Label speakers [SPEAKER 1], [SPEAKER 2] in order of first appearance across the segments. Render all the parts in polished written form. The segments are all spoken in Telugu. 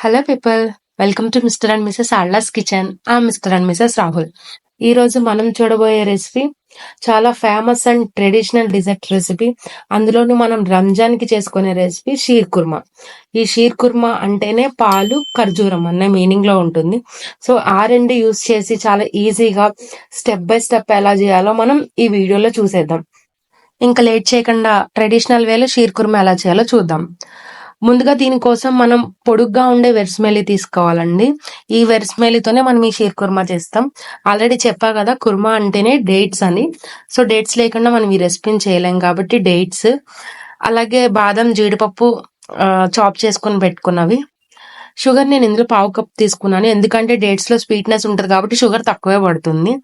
[SPEAKER 1] Hello people, welcome to mister and missus Allas kitchen. ఆ మిస్టర్ అండ్ మిసెస్ రాహుల్. ఈ రోజు మనం చూడబోయే రెసిపీ చాలా famous and traditional dessert recipe. అందులోనూ మనం రంజాన్ కి చేసుకునే రెసిపీ షీర్ కుర్మా. ఈ షీర్ కుర్మా అంటేనే పాలు ఖర్జూరం అనే మీనింగ్ లో ఉంటుంది. సో ఆ రెండు యూస్ చేసి చాలా ఈజీగా స్టెప్ బై స్టెప్ ఎలా చేయాలో మనం ఈ వీడియోలో చూసేద్దాం. ఇంకా లేట్ చేయకుండా ట్రెడిషనల్ వేలో షీర్ కుర్మా ఎలా చేయాలో చూద్దాం. ముందుగా దీనికోసం మనం పొడుగ్గా ఉండే వెర్స్మెలి తీసుకోవాలండి. ఈ వెర్స్మెలితోనే మనం ఈ షీర్ కుర్మా చేస్తాం. ఆల్రెడీ చెప్పా కదా, కుర్మా అంటేనే డేట్స్ అని. సో డేట్స్ లేకుండా మనం ఈ రెసిపీని చేయలేం కాబట్టి డేట్స్, అలాగే బాదం, జీడిపప్పు చాప్ చేసుకుని పెట్టుకున్నవి. షుగర్ నేను ఇందులో 1/2 కప్ తీసుకున్నాను, ఎందుకంటే డేట్స్ లో స్వీట్నెస్ ఉంటుంది కాబట్టి షుగర్ తక్కువే పడుతుంది.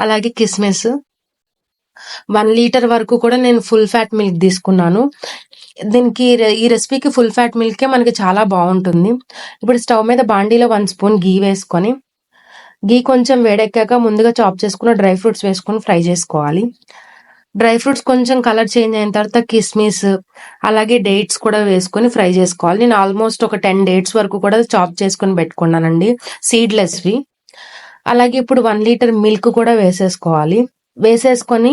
[SPEAKER 1] అలాగే కిస్మిస్ 1 లీటర్ వరకు కూడా నేను ఫుల్ ఫ్యాట్ మిల్క్ తీసుకున్నాను. దీనికి ఈ రెసిపీకి ఫుల్ ఫ్యాట్ మిల్కే మనకి చాలా బాగుంటుంది. ఇప్పుడు స్టవ్ మీద బాండీలో 1 స్పూన్ గీ వేసుకొని, గీ కొంచెం వేడెక్కాక ముందుగా చాప్ చేసుకున్న డ్రై ఫ్రూట్స్ వేసుకొని ఫ్రై చేసుకోవాలి. డ్రై ఫ్రూట్స్ కొంచెం కలర్ చేంజ్ అయిన తర్వాత కిస్మిస్ అలాగే డేట్స్ కూడా వేసుకొని ఫ్రై చేసుకోవాలి. నేను ఆల్మోస్ట్ ఒక 10 డేట్స్ వరకు కూడా చాప్ చేసుకొని పెట్టుకున్నానండి, సీడ్లెస్వి. అలాగే ఇప్పుడు 1 లీటర్ మిల్క్ కూడా వేసేసుకోవాలి. వేసేసుకొని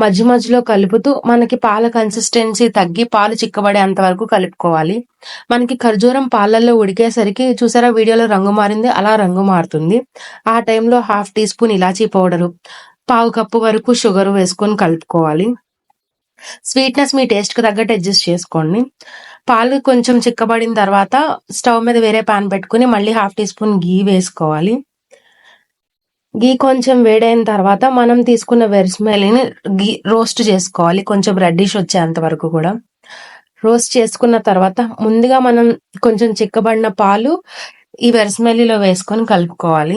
[SPEAKER 1] మధ్య మధ్యలో కలుపుతూ మనకి పాల కన్సిస్టెన్సీ తగ్గి పాలు చిక్కబడేంత వరకు కలుపుకోవాలి. మనకి ఖర్జూరం పాలల్లో ఉడికేసరికి చూసారా వీడియోలో రంగు మారింది, అలా రంగు మారుతుంది. ఆ టైంలో 1/2 టీ స్పూన్ ఇలాచీ పౌడరు, 1/4 కప్పు వరకు షుగర్ వేసుకొని కలుపుకోవాలి. స్వీట్నెస్ మీ టేస్ట్ కి తగ్గట్టు అడ్జస్ట్ చేసుకోండి. పాలు కొంచెం చిక్కబడిన తర్వాత స్టవ్ మీద వేరే పాన్ పెట్టుకుని మళ్ళీ 1/2 టీ స్పూన్ గీ వేసుకోవాలి. గీ కొంచెం వేడైన తర్వాత మనం తీసుకున్న వెర్స్మెలిని రోస్ట్ చేసుకోవాలి, కొంచెం రెడ్డిష్ వచ్చేంత వరకు కూడా. రోస్ట్ చేసుకున్న తర్వాత ముందుగా మనం కొంచెం చిక్కబడిన పాలు ఈ వెర్స్మెలిలో వేసుకొని కలుపుకోవాలి.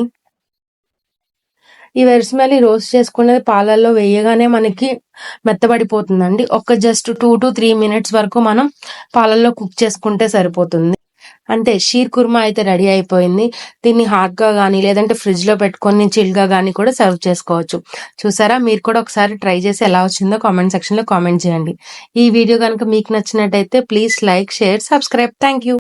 [SPEAKER 1] ఈ వెర్స్మెలి రోస్ట్ చేసుకునేది పాలల్లో వేయగానే మనకి మెత్తబడిపోతుందండి. జస్ట్ 2 to 3 మినిట్స్ వరకు మనం పాలల్లో కుక్ చేసుకుంటే సరిపోతుంది. అంటే షీర్ కుర్మా అయితే రెడీ అయిపోయింది. దీన్ని హాట్ గా గానీ లేదంటే ఫ్రిడ్జ్ లో పెట్టుకొని చిల్ గా గానీ కూడా సర్వ్ చేసుకోవచ్చు. చూసారా, మీరు కూడా ఒకసారి ట్రై చేసి ఎలా వచ్చిందో కామెంట్ సెక్షన్ లో కామెంట్ చేయండి. ఈ వీడియో కనుక మీకు నచ్చినట్టయితే please like, share, subscribe. Thank you.